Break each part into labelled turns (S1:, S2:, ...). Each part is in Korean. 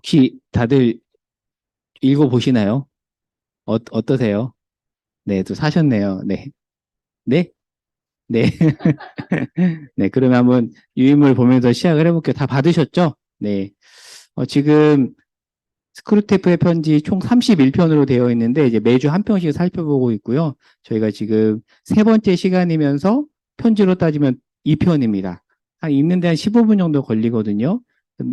S1: 혹시 다들 읽어보시나요? 어떠세요? 네, 또 사셨네요. 네. 네? 네. 네, 그러면 한번 유인물 보면서 시작을 해볼게요. 다 받으셨죠? 네. 지금 스크루테프의 편지 총 31편으로 되어 있는데, 이제 매주 한 편씩 살펴보고 있고요. 저희가 지금 세 번째 시간이면서 편지로 따지면 2편입니다. 읽는데 한 15분 정도 걸리거든요.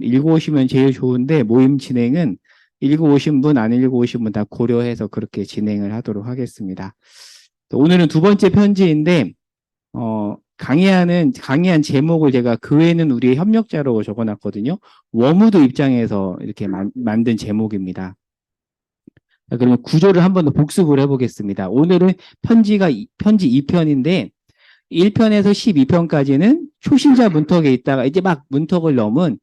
S1: 읽어오시면 제일 좋은데, 모임 진행은 읽어오신 분, 안 읽어오신 분 다 고려해서 그렇게 진행을 하도록 하겠습니다. 오늘은 두 번째 편지인데, 강의한 제목을 제가 그 외에는 우리의 협력자로 적어놨거든요. 워무드 입장에서 이렇게 만든 제목입니다. 자, 그러면 구조를 한번 더 복습을 해보겠습니다. 오늘은 편지 2편인데, 1편에서 12편까지는 초신자 문턱에 있다가 이제 막 문턱을 넘은,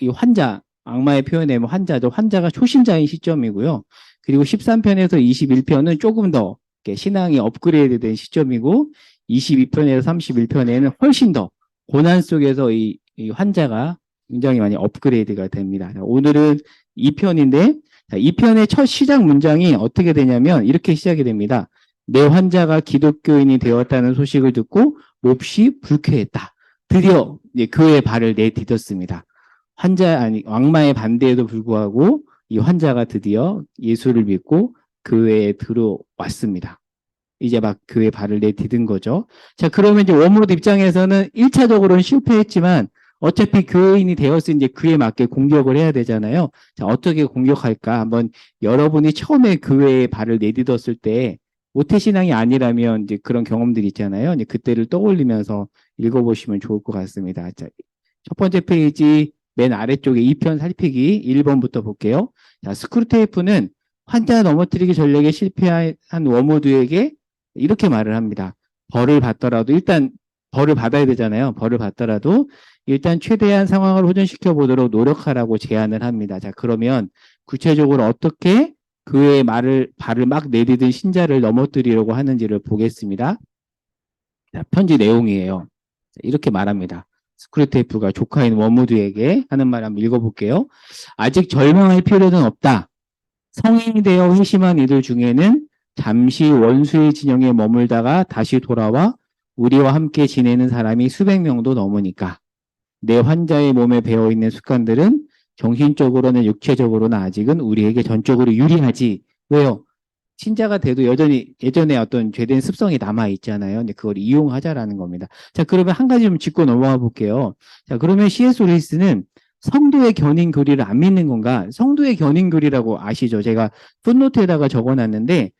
S1: 이 환자, 악마의 표현에 뭐 환자죠. 환자가 초신자인 시점이고요. 그리고 13편에서 21편은 조금 더 신앙이 업그레이드 된 시점이고, 22편에서 31편에는 훨씬 더 고난 속에서 이 환자가 굉장히 많이 업그레이드가 됩니다. 자, 오늘은 2편인데, 2편의 첫 시작 문장이 어떻게 되냐면 이렇게 시작이 됩니다. 내 환자가 기독교인이 되었다는 소식을 듣고 몹시 불쾌했다. 드디어 교회의 발을 내디뎠습니다. 악마의 반대에도 불구하고 이 환자가 드디어 예수를 믿고 교회에 들어왔습니다. 이제 막 교회의 발을 내디딘 거죠. 자, 그러면 이제 워무드 입장에서는 1차적으로는 실패했지만 어차피 교회인이 되었으니 이제 그에 맞게 공격을 해야 되잖아요. 자, 어떻게 공격할까? 한번 여러분이 처음에 교회에 발을 내딛었을 때 모태신앙이 아니라면 이제 그런 경험들이 있잖아요. 이제 그때를 떠올리면서 읽어보시면 좋을 것 같습니다. 자, 첫 번째 페이지 맨 아래쪽에 2편 살피기 1번부터 볼게요. 자, 스크루테이프는 환자 넘어뜨리기 전략에 실패한 워무드에게 이렇게 말을 합니다. 벌을 받더라도 일단 벌을 받아야 되잖아요. 벌을 받더라도 일단 최대한 상황을 호전시켜 보도록 노력하라고 제안을 합니다. 자, 그러면 구체적으로 어떻게 그의 발을 막 내디딘 신자를 넘어뜨리려고 하는지를 보겠습니다. 자, 편지 내용이에요. 이렇게 말합니다. 스크루테이프가 조카인 워무드에게 하는 말 한번 읽어볼게요. 아직 절망할 필요는 없다. 성인이 되어 회심한 이들 중에는 잠시 원수의 진영에 머물다가 다시 돌아와 우리와 함께 지내는 사람이 수백 명도 넘으니까. 내 환자의 몸에 배어있는 습관들은 정신적으로는 육체적으로는 아직은 우리에게 전적으로 유리하지. 왜요? 신자가 돼도 여전히 예전에 어떤 죄된 습성이 남아있잖아요. 근데 그걸 이용하자라는 겁니다. 자, 그러면 한 가지 좀 짚고 넘어가 볼게요. 자, 그러면 C.S. 루이스는 성도의 견인 교리를 안 믿는 건가? 성도의 견인 교리라고 아시죠? 제가 풋노트에다가 적어놨는데,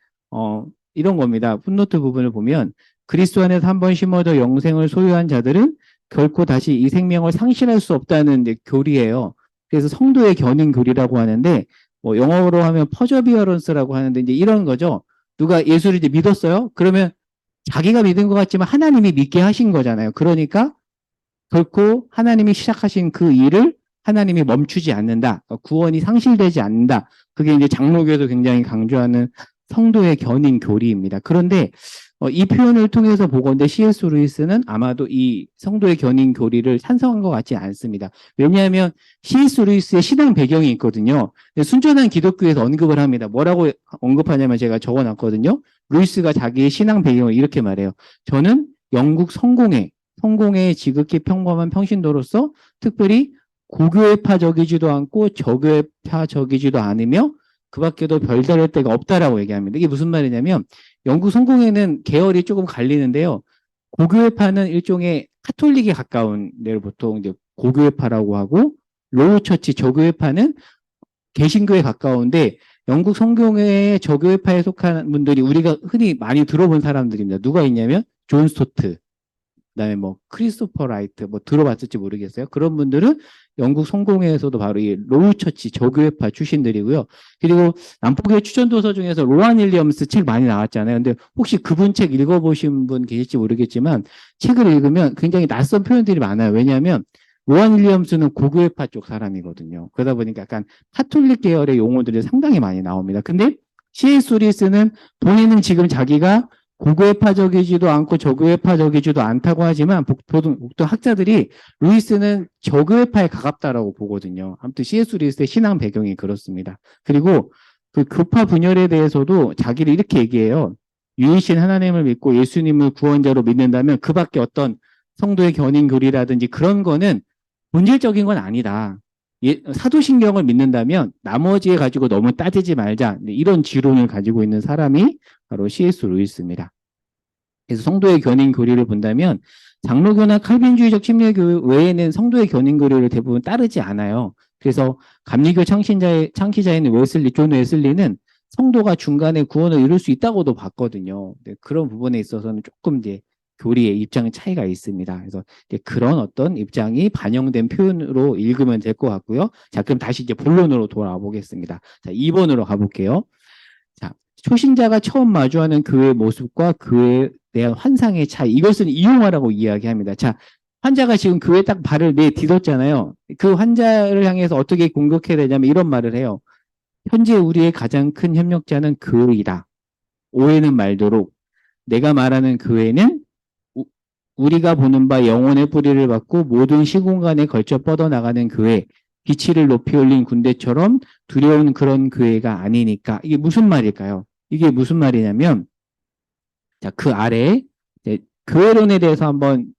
S1: 이런 겁니다. 풋노트 부분을 보면, 그리스도 안에서 한 번 심어져 영생을 소유한 자들은 결코 다시 이 생명을 상실할 수 없다는 교리예요. 그래서 성도의 견인 교리라고 하는데, 뭐 영어로 하면 퍼저비어런스라고 하는데 이제 이런 거죠. 누가 예수를 이제 믿었어요? 그러면 자기가 믿은 것 같지만 하나님이 믿게 하신 거잖아요. 그러니까 결코 하나님이 시작하신 그 일을 하나님이 멈추지 않는다. 구원이 상실되지 않는다. 그게 이제 장로교에서 굉장히 강조하는 성도의 견인 교리입니다. 그런데 이 표현을 통해서 보건대 C.S. 루이스는 아마도 이 성도의 견인 교리를 찬성한 것 같지 않습니다. 왜냐하면 C.S. 루이스의 신앙 배경이 있거든요. 순전한 기독교에서 언급을 합니다. 뭐라고 언급하냐면 제가 적어놨거든요. 루이스가 자기의 신앙 배경을 이렇게 말해요. 저는 영국 성공의 지극히 평범한 평신도로서 특별히 고교회파적이지도 않고 저교회파적이지도 않으며 그 밖에도 별다를 데가 없다라고 얘기합니다. 이게 무슨 말이냐면 영국 성공회는 계열이 조금 갈리는데요. 고교회파는 일종의 카톨릭에 가까운 데를 보통 이제 고교회파라고 하고 로우처치 저교회파는 개신교에 가까운데 영국 성공회의 저교회파에 속한 분들이 우리가 흔히 많이 들어본 사람들입니다. 누가 있냐면 존 스토트, 그다음에 뭐 크리스토퍼 라이트 뭐 들어봤을지 모르겠어요. 그런 분들은 영국 성공회에서도 바로 이 로우처치 저교회파 출신들이고요. 그리고 남북의 추천도서 중에서 로안 윌리엄스 책 많이 나왔잖아요. 근데 혹시 그분 책 읽어보신 분 계실지 모르겠지만 책을 읽으면 굉장히 낯선 표현들이 많아요. 왜냐하면 로안 윌리엄스는 고교회파 쪽 사람이거든요. 그러다 보니까 약간 카톨릭 계열의 용어들이 상당히 많이 나옵니다. 근데 C.S. 루이스는 본인은 지금 자기가 고교회파적이지도 않고 저교회파적이지도 않다고 하지만 보통 학자들이 루이스는 저교회파에 가깝다라고 보거든요. 아무튼 C.S. 루이스의 신앙 배경이 그렇습니다. 그리고 그 교파 분열에 대해서도 자기를 이렇게 얘기해요. 유일신 하나님을 믿고 예수님을 구원자로 믿는다면 그 밖에 어떤 성도의 견인교리라든지 그런 거는 본질적인 건 아니다. 사도신경을 믿는다면 나머지에 가지고 너무 따지지 말자. 이런 지론을 가지고 있는 사람이 바로 C.S. 루이스입니다. 그래서 성도의 견인 교리를 본다면 장로교나 칼빈주의적 침례교 외에는 성도의 견인 교리를 대부분 따르지 않아요. 그래서 감리교 창시자인 존 웨슬리는 성도가 중간에 구원을 이룰 수 있다고도 봤거든요. 그런 부분에 있어서는 조금 이제 교리의 입장 차이가 있습니다. 그래서 이제 그런 어떤 입장이 반영된 표현으로 읽으면 될 것 같고요. 자, 그럼 다시 이제 본론으로 돌아와 보겠습니다. 자, 2번으로 가볼게요. 자, 초신자가 처음 마주하는 그의 모습과 그에 대한 환상의 차이. 이것은 이용화라고 이야기합니다. 자, 환자가 지금 그에 딱 발을 내딛었잖아요. 그 환자를 향해서 어떻게 공격해야 되냐면 이런 말을 해요. 현재 우리의 가장 큰 협력자는 그이다. 오해는 말도록 내가 말하는 그애는 우리가 보는 바 영혼의 뿌리를 받고 모든 시공간에 걸쳐 뻗어나가는 그애, 기치를 높이 올린 군대처럼 두려운 그런 그애가 아니니까. 이게 무슨 말일까요? 이게 무슨 말이냐면 자, 그 아래에 그애론에 대해서 한번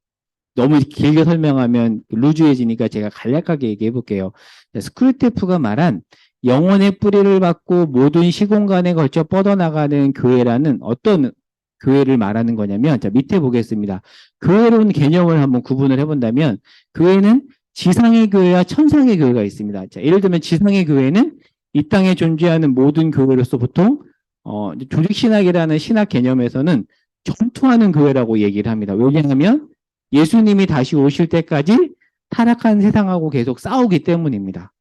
S1: 너무 길게 설명하면 루즈해지니까 제가 간략하게 얘기해 볼게요. 스크루테프가 말한 영혼의 뿌리를 받고 모든 시공간에 걸쳐 뻗어나가는 교회라는 어떤 교회를 말하는 거냐면, 자, 밑에 보겠습니다. 교회론 개념을 한번 구분을 해본다면, 교회는 지상의 교회와 천상의 교회가 있습니다. 자, 예를 들면 지상의 교회는 이 땅에 존재하는 모든 교회로서 보통, 조직신학이라는 신학 개념에서는 전투하는 교회라고 얘기를 합니다. 왜냐하면 예수님이 다시 오실 때까지 타락한 세상하고 계속 싸우기 때문입니다.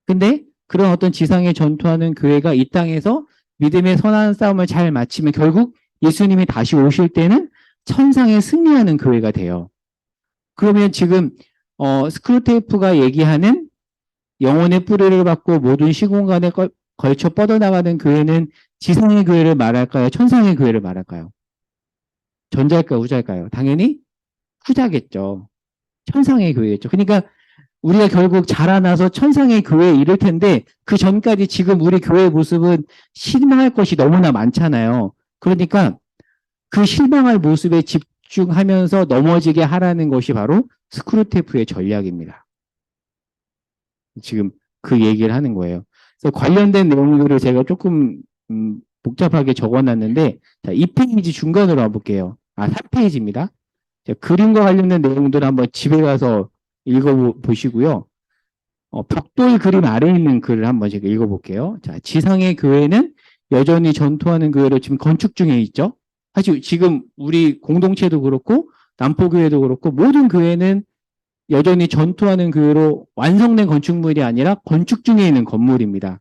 S1: 근데 그런 어떤 지상에 전투하는 교회가 이 땅에서 믿음의 선한 싸움을 잘 마치면 결국 예수님이 다시 오실 때는 천상에 승리하는 교회가 돼요. 그러면 지금 스크루테이프가 얘기하는 영혼의 뿌리를 받고 모든 시공간에 걸쳐 뻗어나가는 교회는 지상의 교회를 말할까요? 천상의 교회를 말할까요? 전자일까요? 후자일까요? 당연히 후자겠죠. 천상의 교회겠죠. 그러니까 우리가 결국 자라나서 천상의 교회에 이를 텐데 그 전까지 지금 우리 교회의 모습은 실망할 것이 너무나 많잖아요. 그러니까 그 실망할 모습에 집중하면서 넘어지게 하라는 것이 바로 스크루테프의 전략입니다. 지금 그 얘기를 하는 거예요. 그래서 관련된 내용들을 제가 조금 복잡하게 적어놨는데 자, 2페이지 중간으로 와볼게요. 3페이지입니다. 자, 그림과 관련된 내용들을 한번 집에 가서 읽어보시고요. 벽돌 그림 아래에 있는 글을 한번 제가 읽어볼게요. 자, 지상의 교회는 여전히 전투하는 교회로 지금 건축 중에 있죠. 사실 지금 우리 공동체도 그렇고 남포교회도 그렇고 모든 교회는 여전히 전투하는 교회로 완성된 건축물이 아니라 건축 중에 있는 건물입니다.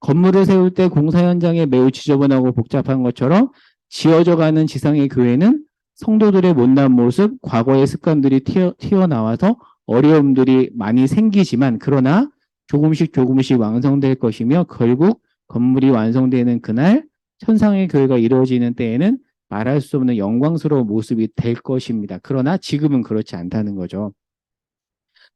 S1: 건물을 세울 때 공사 현장에 매우 지저분하고 복잡한 것처럼 지어져 가는 지상의 교회는 성도들의 못난 모습, 과거의 습관들이 튀어나와서 어려움들이 많이 생기지만 그러나 조금씩 완성될 것이며 결국 건물이 완성되는 그날 천상의 교회가 이루어지는 때에는 말할 수 없는 영광스러운 모습이 될 것입니다. 그러나 지금은 그렇지 않다는 거죠.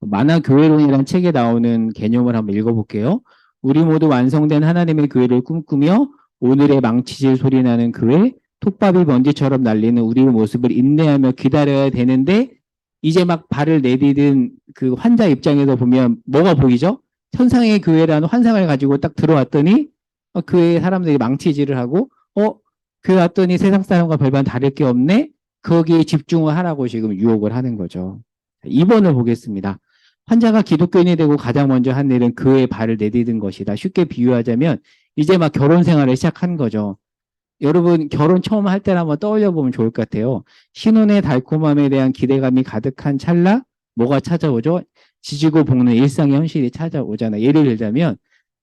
S1: 만화교회론이라는 책에 나오는 개념을 한번 읽어볼게요. 우리 모두 완성된 하나님의 교회를 꿈꾸며 오늘의 망치질 소리 나는 교회, 톱밥이 먼지처럼 날리는 우리의 모습을 인내하며 기다려야 되는데 이제 막 발을 내디딘 그 환자 입장에서 보면 뭐가 보이죠? 천상의 교회라는 환상을 가지고 딱 들어왔더니 교회 사람들이 망치질을 하고 교회 왔더니 세상 사람과 별반 다를 게 없네? 거기에 집중을 하라고 지금 유혹을 하는 거죠. 2번을 보겠습니다. 환자가 기독교인이 되고 가장 먼저 한 일은 교회에 발을 내디딘 것이다. 쉽게 비유하자면 이제 막 결혼 생활을 시작한 거죠. 여러분 결혼 처음 할 때를 한번 떠올려 보면 좋을 것 같아요. 신혼의 달콤함에 대한 기대감이 가득한 찰나 뭐가 찾아오죠? 지지고 볶는 일상의 현실이 찾아오잖아요. 예를 들자면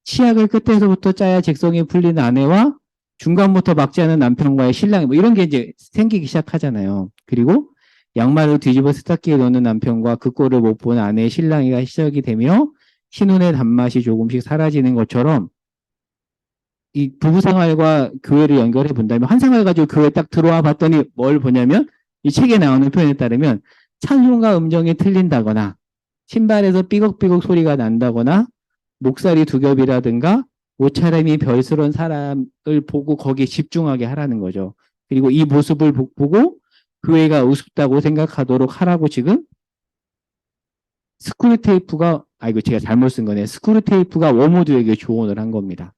S1: 치약을 끝에서부터 짜야 직성이 풀리는 아내와 중간부터 막지 않은 남편과의 신랑 뭐 이런 게 이제 생기기 시작하잖아요. 그리고 양말을 뒤집어 세탁기에 넣는 남편과 그 꼴을 못 보는 아내의 신랑이가 시작이 되며 신혼의 단맛이 조금씩 사라지는 것처럼 이 부부 생활과 교회를 연결해 본다면 한 생활 가지고 교회 딱 들어와 봤더니 뭘 보냐면 이 책에 나오는 표현에 따르면 찬송가 음정이 틀린다거나 신발에서 삐걱삐걱 소리가 난다거나 목살이 두 겹이라든가 옷차림이 별스러운 사람을 보고 거기에 집중하게 하라는 거죠. 그리고 이 모습을 보고 교회가 우습다고 생각하도록 하라고 지금 스크류테이프가 이거 제가 잘못 쓴 거네. 스크류테이프가 워무드에게 조언을 한 겁니다.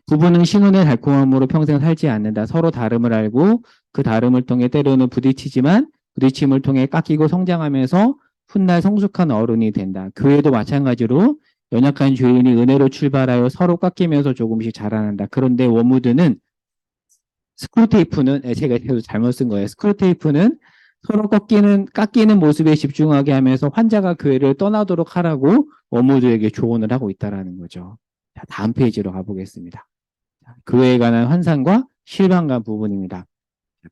S1: 부부는 신혼의 달콤함으로 평생 살지 않는다. 서로 다름을 알고 그 다름을 통해 때로는 부딪히지만 부딪힘을 통해 깎이고 성장하면서 훗날 성숙한 어른이 된다. 교회도 마찬가지로 연약한 죄인이 은혜로 출발하여 서로 깎이면서 조금씩 자라난다. 그런데 워무드는 스크류테이프는 제가 계속 잘못 쓴 거예요. 스크류테이프는 서로 깎이는 모습에 집중하게 하면서 환자가 교회를 떠나도록 하라고 워무드에게 조언을 하고 있다는 거죠. 자, 다음 페이지로 가보겠습니다. 교회에 관한 환상과 실망감 부분입니다.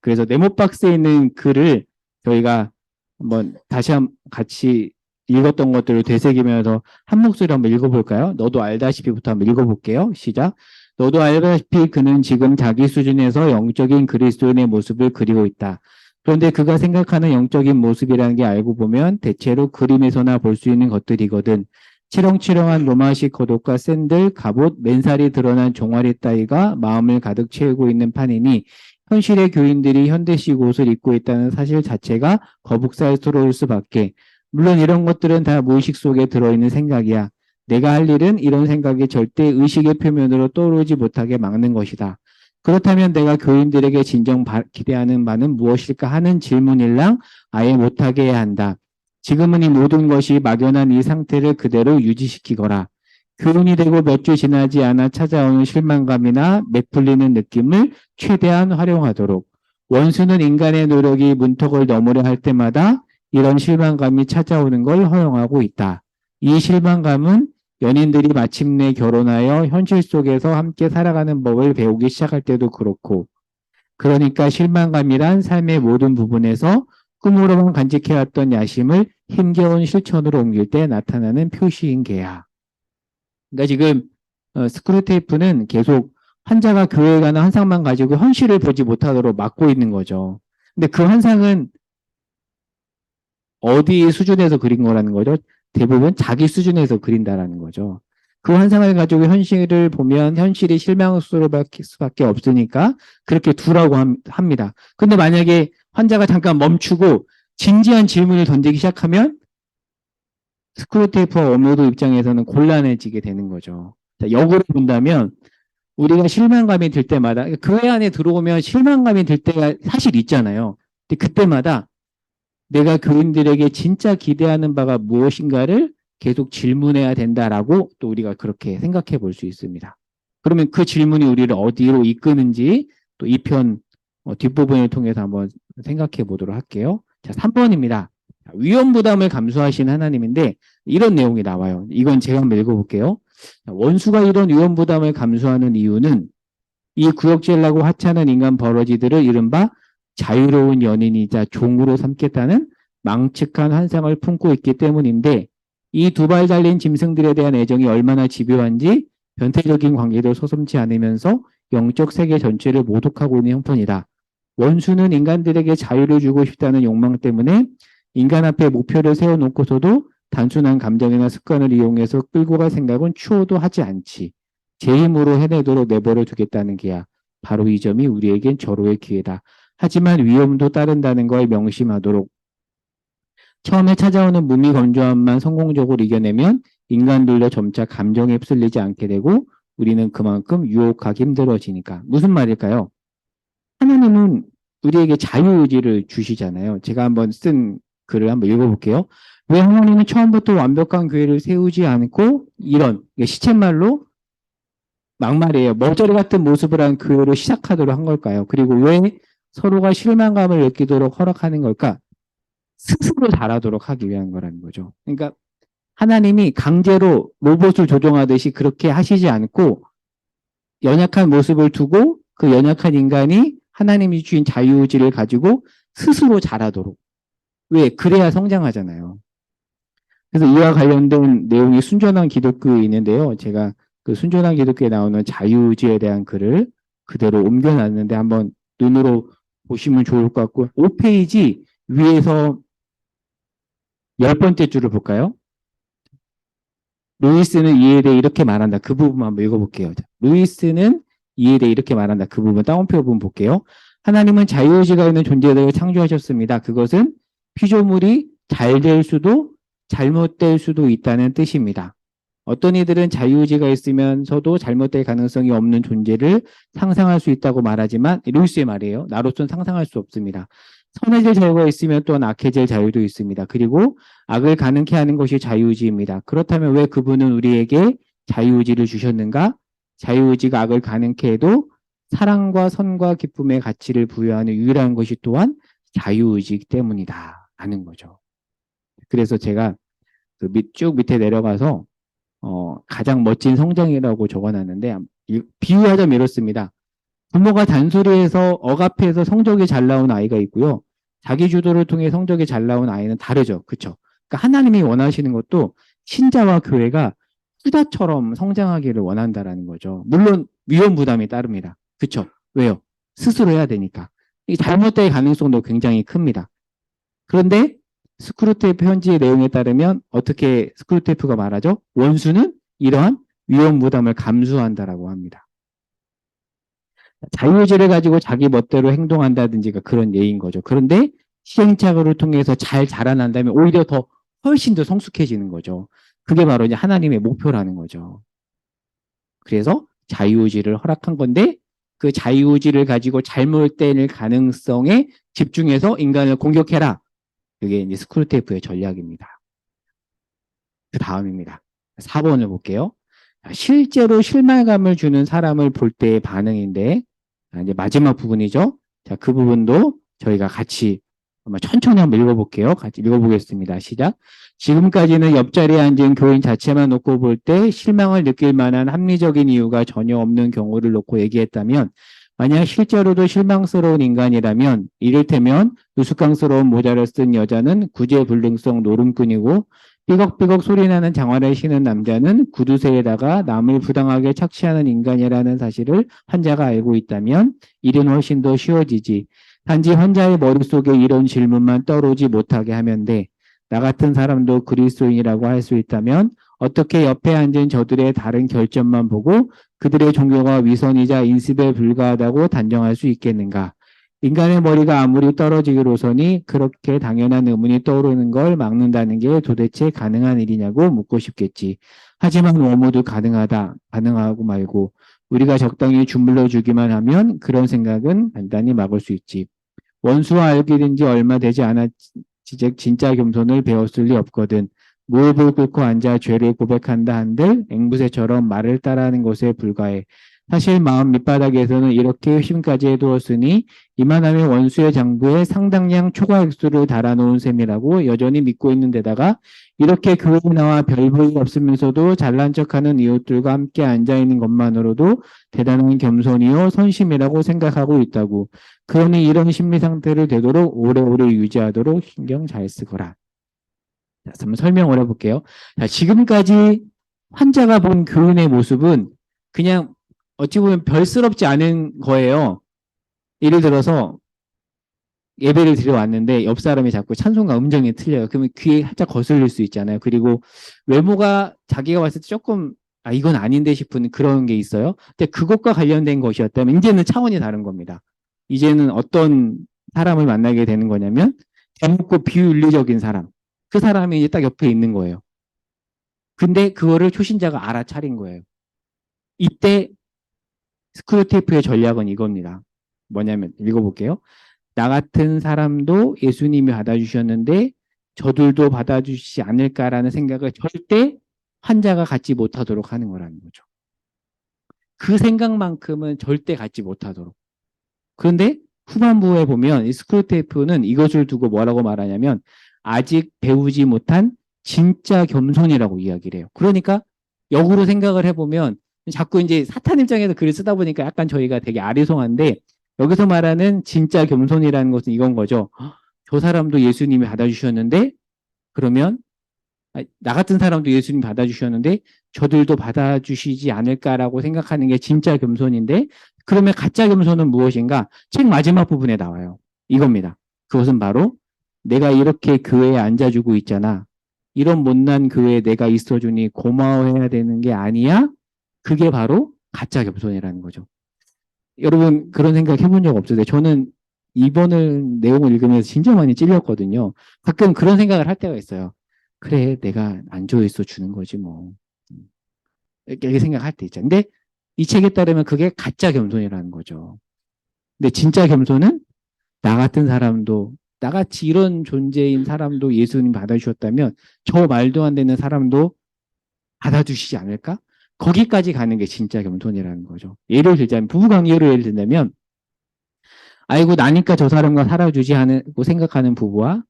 S1: 그래서 네모박스에 있는 글을 저희가 한번 다시 같이 읽었던 것들을 되새기면서 한 목소리로 한번 읽어볼까요? 너도 알다시피부터 한번 읽어볼게요. 시작. 너도 알다시피 그는 지금 자기 수준에서 영적인 그리스도인의 모습을 그리고 있다. 그런데 그가 생각하는 영적인 모습이라는 게 알고 보면 대체로 그림에서나 볼 수 있는 것들이거든. 치렁치렁한 로마식 겉옷과 샌들, 갑옷, 맨살이 드러난 종아리 따위가 마음을 가득 채우고 있는 판이니 현실의 교인들이 현대식 옷을 입고 있다는 사실 자체가 거북살스러울 수밖에. 물론 이런 것들은 다 무의식 속에 들어있는 생각이야. 내가 할 일은 이런 생각이 절대 의식의 표면으로 떠오르지 못하게 막는 것이다. 그렇다면 내가 교인들에게 진정 기대하는 바는 무엇일까 하는 질문일랑 아예 못하게 해야 한다. 지금은 이 모든 것이 막연한 이 상태를 그대로 유지시키거라. 교인이 되고 몇 주 지나지 않아 찾아오는 실망감이나 맥풀리는 느낌을 최대한 활용하도록. 원수는 인간의 노력이 문턱을 넘으려 할 때마다 이런 실망감이 찾아오는 걸 허용하고 있다. 이 실망감은 연인들이 마침내 결혼하여 현실 속에서 함께 살아가는 법을 배우기 시작할 때도 그렇고, 그러니까 실망감이란 삶의 모든 부분에서 꿈으로만 간직해왔던 야심을 힘겨운 실천으로 옮길 때 나타나는 표시인 게야. 그러니까 지금 스크류테이프는 계속 환자가 교회에 가는 환상만 가지고 현실을 보지 못하도록 막고 있는 거죠. 근데 그 환상은 어디 수준에서 그린 거라는 거죠? 대부분 자기 수준에서 그린다라는 거죠. 그 환상을 가지고 현실을 보면 현실이 실망스러울 수밖에 없으니까 그렇게 두라고 합니다. 근데 만약에 환자가 잠깐 멈추고 진지한 질문을 던지기 시작하면 스크류테이프와 워무드 입장에서는 곤란해지게 되는 거죠. 자, 역으로 본다면 우리가 실망감이 들 때마다 교회 안에 들어오면 실망감이 들 때가 사실 있잖아요. 근데 그때마다 내가 교인들에게 진짜 기대하는 바가 무엇인가를 계속 질문해야 된다라고 또 우리가 그렇게 생각해 볼 수 있습니다. 그러면 그 질문이 우리를 어디로 이끄는지 또 이 편 뒷부분을 통해서 한번 생각해 보도록 할게요. 자, 3번입니다. 위험 부담을 감수하신 하나님인데 이런 내용이 나와요. 이건 제가 한번 읽어볼게요. 원수가 이런 위험 부담을 감수하는 이유는 이 구역질나고 하찮은 인간 버러지들을 이른바 자유로운 연인이자 종으로 삼겠다는 망측한 환상을 품고 있기 때문인데 이 두 발 달린 짐승들에 대한 애정이 얼마나 집요한지 변태적인 관계도 서슴지 않으면서 영적 세계 전체를 모독하고 있는 형편이다. 원수는 인간들에게 자유를 주고 싶다는 욕망 때문에 인간 앞에 목표를 세워놓고서도 단순한 감정이나 습관을 이용해서 끌고 갈 생각은 추호도 하지 않지. 제 힘으로 해내도록 내버려 두겠다는 게야. 바로 이 점이 우리에겐 절호의 기회다. 하지만 위험도 따른다는 걸 명심하도록. 처음에 찾아오는 무미건조함만 성공적으로 이겨내면 인간들도 점차 감정에 휩쓸리지 않게 되고 우리는 그만큼 유혹하기 힘들어지니까. 무슨 말일까요? 하나님은 우리에게 자유의지를 주시잖아요. 제가 한번 쓴 글을 한번 읽어볼게요. 왜 하나님은 처음부터 완벽한 교회를 세우지 않고 이런 시쳇말로 막말이에요. 머저리 같은 모습을 한 교회로 시작하도록 한 걸까요? 그리고 왜 서로가 실망감을 느끼도록 허락하는 걸까? 스스로 잘하도록 하기 위한 거라는 거죠. 그러니까 하나님이 강제로 로봇을 조종하듯이 그렇게 하시지 않고 연약한 모습을 두고 그 연약한 인간이 하나님이 주신 자유의지를 가지고 스스로 잘하도록. 왜? 그래야 성장하잖아요. 그래서 이와 관련된 내용이 순전한 기독교에 있는데요. 제가 그 순전한 기독교에 나오는 자유의지에 대한 글을 그대로 옮겨놨는데 한번 눈으로 보시면 좋을 것 같고 5페이지 위에서 10번째 줄을 볼까요? 루이스는 이에 대해 이렇게 말한다. 그 부분 한번 읽어볼게요. 루이스는 이에 대해 이렇게 말한다. 그 부분 따옴표 부분 볼게요. 하나님은 자유의지가 있는 존재들을 창조하셨습니다. 그것은 피조물이 잘 될 수도 잘못될 수도 있다는 뜻입니다. 어떤 이들은 자유의지가 있으면서도 잘못될 가능성이 없는 존재를 상상할 수 있다고 말하지만 루이스의 말이에요. 나로서는 상상할 수 없습니다. 선해질 자유가 있으면 또한 악해질 자유도 있습니다. 그리고 악을 가능케 하는 것이 자유의지입니다. 그렇다면 왜 그분은 우리에게 자유의지를 주셨는가? 자유의지가 악을 가능케 해도 사랑과 선과 기쁨의 가치를 부여하는 유일한 것이 또한 자유의지이기 때문이다 하는 거죠. 그래서 제가 쭉 밑에 내려가서 가장 멋진 성장이라고 적어놨는데 비유하자면 이렇습니다. 부모가 잔소리해서 억압해서 성적이 잘 나온 아이가 있고요. 자기 주도를 통해 성적이 잘 나온 아이는 다르죠. 그렇죠? 그러니까 하나님이 원하시는 것도 신자와 교회가 후다처럼 성장하기를 원한다라는 거죠. 물론 위험 부담이 따릅니다. 그렇죠? 왜요? 스스로 해야 되니까. 이 잘못될 가능성도 굉장히 큽니다. 그런데 스크루테이프 현지의 내용에 따르면 어떻게 스크루테이프가 말하죠? 원수는 이러한 위험 부담을 감수한다라고 합니다. 자유의지를 가지고 자기 멋대로 행동한다든지가 그런 예인 거죠. 그런데 시행착오를 통해서 잘 자라난다면 오히려 더 훨씬 더 성숙해지는 거죠. 그게 바로 이제 하나님의 목표라는 거죠. 그래서 자유의지를 허락한 건데 그 자유의지를 가지고 잘못될 가능성에 집중해서 인간을 공격해라. 그게 이제 스크루테이프의 전략입니다. 그 다음입니다. 4번을 볼게요. 실제로 실망감을 주는 사람을 볼 때의 반응인데 이제 마지막 부분이죠. 자, 그 부분도 저희가 같이 천천히 한번 읽어볼게요. 같이 읽어보겠습니다. 시작. 지금까지는 옆자리에 앉은 교인 자체만 놓고 볼 때 실망을 느낄 만한 합리적인 이유가 전혀 없는 경우를 놓고 얘기했다면 만약 실제로도 실망스러운 인간이라면 이를테면 우스꽝스러운 모자를 쓴 여자는 구제불능성 노름꾼이고 삐걱삐걱 소리나는 장화를 신은 남자는 구두쇠에다가 남을 부당하게 착취하는 인간이라는 사실을 환자가 알고 있다면 일은 훨씬 더 쉬워지지. 단지 환자의 머릿속에 이런 질문만 떠오르지 못하게 하면 돼. 나 같은 사람도 그리스도인이라고 할 수 있다면 어떻게 옆에 앉은 저들의 다른 결점만 보고 그들의 종교가 위선이자 인습에 불과하다고 단정할 수 있겠는가? 인간의 머리가 아무리 떨어지기로서니 그렇게 당연한 의문이 떠오르는 걸 막는다는 게 도대체 가능한 일이냐고 묻고 싶겠지. 하지만 모두 가능하다. 가능하고 말고 우리가 적당히 주물러 주기만 하면 그런 생각은 간단히 막을 수 있지. 원수와 알게 된 지 얼마 되지 않았지 진짜 겸손을 배웠을 리 없거든. 무릎을 꿇고 앉아 죄를 고백한다 한들 앵무새처럼 말을 따라하는 것에 불과해. 사실 마음 밑바닥에서는 이렇게 의심까지 해두었으니 이만하면 원수의 장부에 상당량 초과 액수를 달아놓은 셈이라고 여전히 믿고 있는 데다가 이렇게 교회에 나와 별 볼일 없으면서도 잘난 척하는 이웃들과 함께 앉아있는 것만으로도 대단한 겸손이요 선심이라고 생각하고 있다고. 그러니 이런 심리 상태를 되도록 오래오래 유지하도록 신경 잘 쓰거라. 자, 한번 설명을 해볼게요. 자, 지금까지 환자가 본 교인의 모습은 그냥 어찌 보면 별스럽지 않은 거예요. 예를 들어서 예배를 드려왔는데 옆 사람이 자꾸 찬송가 음정이 틀려요. 그러면 귀에 살짝 거슬릴 수 있잖아요. 그리고 외모가 자기가 봤을 때 조금 이건 아닌데 싶은 그런 게 있어요. 근데 그것과 관련된 것이었다면 이제는 차원이 다른 겁니다. 이제는 어떤 사람을 만나게 되는 거냐면 대놓고 비윤리적인 사람. 그 사람이 이제 딱 옆에 있는 거예요. 근데 그거를 초신자가 알아차린 거예요. 이때 스크루테이프의 전략은 이겁니다. 뭐냐면 읽어볼게요. 나 같은 사람도 예수님이 받아주셨는데 저들도 받아주시지 않을까라는 생각을 절대 환자가 갖지 못하도록 하는 거라는 거죠. 그 생각만큼은 절대 갖지 못하도록. 그런데 후반부에 보면 이 스크루테이프는 이것을 두고 뭐라고 말하냐면 아직 배우지 못한 진짜 겸손이라고 이야기를 해요. 그러니까 역으로 생각을 해보면 자꾸 이제 사탄 입장에서 글을 쓰다 보니까 약간 저희가 되게 아리송한데 여기서 말하는 진짜 겸손이라는 것은 이건 거죠. 저 사람도 예수님이 받아주셨는데 그러면 나 같은 사람도 예수님 받아주셨는데 저들도 받아주시지 않을까라고 생각하는 게 진짜 겸손인데 그러면 가짜 겸손은 무엇인가? 책 마지막 부분에 나와요. 이겁니다. 그것은 바로 내가 이렇게 교회에 앉아주고 있잖아. 이런 못난 교회에 내가 있어주니 고마워해야 되는 게 아니야? 그게 바로 가짜 겸손이라는 거죠. 여러분 그런 생각 해본 적 없으세요? 저는 이번을 내용을 읽으면서 진짜 많이 찔렸거든요. 가끔 그런 생각을 할 때가 있어요. 그래, 내가 안 좋아했어 주는 거지 뭐. 이렇게 생각할 때 있죠. 근데 이 책에 따르면 그게 가짜 겸손이라는 거죠. 근데 진짜 겸손은 나 같은 사람도 나같이 이런 존재인 사람도 예수님 받아주셨다면 저 말도 안 되는 사람도 받아주시지 않을까? 거기까지 가는 게 진짜 겸손이라는 거죠. 예를 들자면 부부관계로 예를 든다면 아이고 나니까 저 사람과 살아주지 않고 생각하는 부부와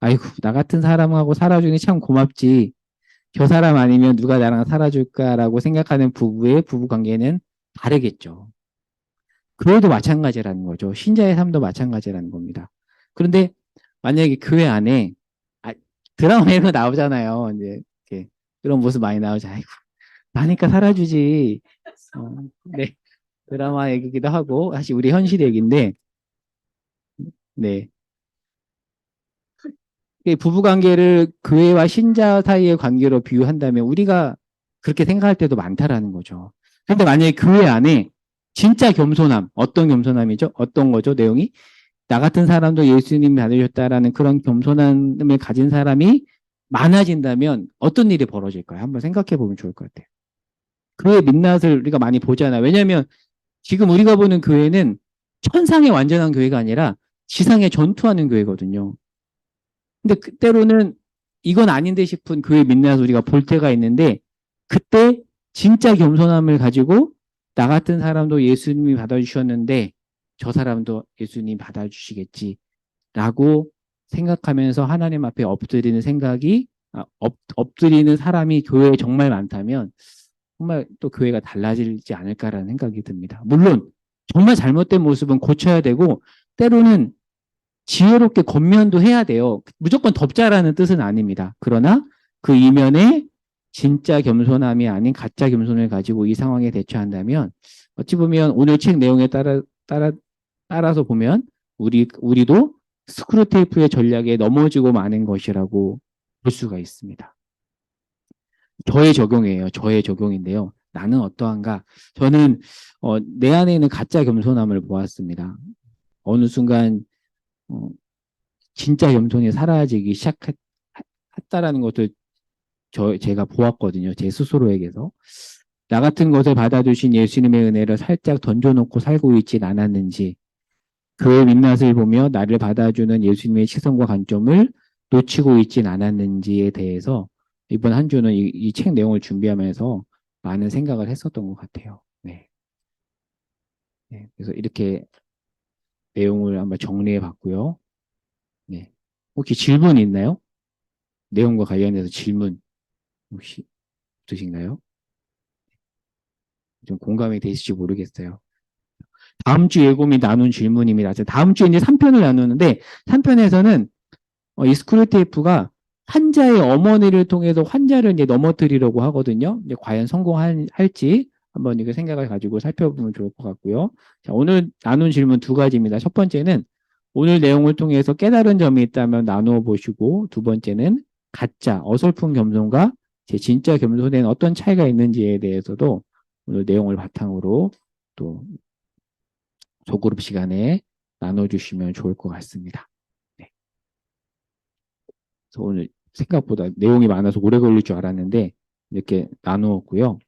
S1: 아이고 나 같은 사람하고 살아주니 참 고맙지 저 사람 아니면 누가 나랑 살아줄까라고 생각하는 부부의 부부관계는 다르겠죠. 교회도 마찬가지라는 거죠. 신자의 삶도 마찬가지라는 겁니다. 그런데 만약에 교회 안에 아, 드라마 이런 거 나오잖아요. 이제 이렇게 그런 모습 많이 나오죠. 아이고 나니까 살아주지. 네 드라마 얘기기도 하고 사실 우리 현실 얘기인데 네 부부관계를 교회와 신자 사이의 관계로 비유한다면 우리가 그렇게 생각할 때도 많다라는 거죠. 근데 만약에 교회 안에 진짜 겸손함, 어떤 겸손함이죠? 어떤 거죠? 내용이? 나 같은 사람도 예수님이 받으셨다라는 그런 겸손함을 가진 사람이 많아진다면 어떤 일이 벌어질까요? 한번 생각해 보면 좋을 것 같아요. 교회 민낯을 우리가 많이 보잖아요. 왜냐하면 지금 우리가 보는 교회는 천상의 완전한 교회가 아니라 지상에 전투하는 교회거든요. 근데 때로는 이건 아닌데 싶은 교회 민낯을 우리가 볼 때가 있는데 그때 진짜 겸손함을 가지고 나 같은 사람도 예수님이 받아주셨는데 저 사람도 예수님 받아주시겠지라고 생각하면서 하나님 앞에 엎드리는 생각이 엎드리는 사람이 교회에 정말 많다면 정말 또 교회가 달라지지 않을까라는 생각이 듭니다. 물론 정말 잘못된 모습은 고쳐야 되고 때로는 지혜롭게 권면도 해야 돼요. 무조건 덮자라는 뜻은 아닙니다. 그러나 그 이면에 진짜 겸손함이 아닌 가짜 겸손을 가지고 이 상황에 대처한다면 어찌 보면 오늘 책 내용에 따라서 보면 우리도 스크루테이프의 전략에 넘어지고 마는 것이라고 볼 수가 있습니다. 저의 적용이에요. 저의 적용인데요. 나는 어떠한가? 저는 내 안에 있는 가짜 겸손함을 보았습니다. 어느 순간 진짜 겸손이 사라지기 시작했다라는 것을 제가 보았거든요. 제 스스로에게서. 나 같은 것을 받아주신 예수님의 은혜를 살짝 던져놓고 살고 있진 않았는지 그의 민낯을 보며 나를 받아주는 예수님의 시선과 관점을 놓치고 있진 않았는지에 대해서 이번 한 주는 이 책 내용을 준비하면서 많은 생각을 했었던 것 같아요. 네. 네. 그래서 이렇게 내용을 한번 정리해 봤고요. 네. 혹시 질문 있나요? 내용과 관련해서 질문 혹시 없으신가요? 좀 공감이 되실지 모르겠어요. 다음 주 예고미 나눈 질문입니다. 다음 주에 이제 3편을 나누는데 3편에서는 이 스크루테이프가 환자의 어머니를 통해서 환자를 이제 넘어뜨리려고 하거든요. 이제 과연 성공할지 한번 이거 생각을 가지고 살펴보면 좋을 것 같고요. 자, 오늘 나눈 질문 두 가지입니다. 첫 번째는 오늘 내용을 통해서 깨달은 점이 있다면 나누어 보시고 두 번째는 가짜 어설픈 겸손과 제 진짜 겸손에는 어떤 차이가 있는지에 대해서도 오늘 내용을 바탕으로 또 소그룹 시간에 나눠주시면 좋을 것 같습니다. 네. 그래서 오늘 생각보다 내용이 많아서 오래 걸릴 줄 알았는데 이렇게 나누었고요.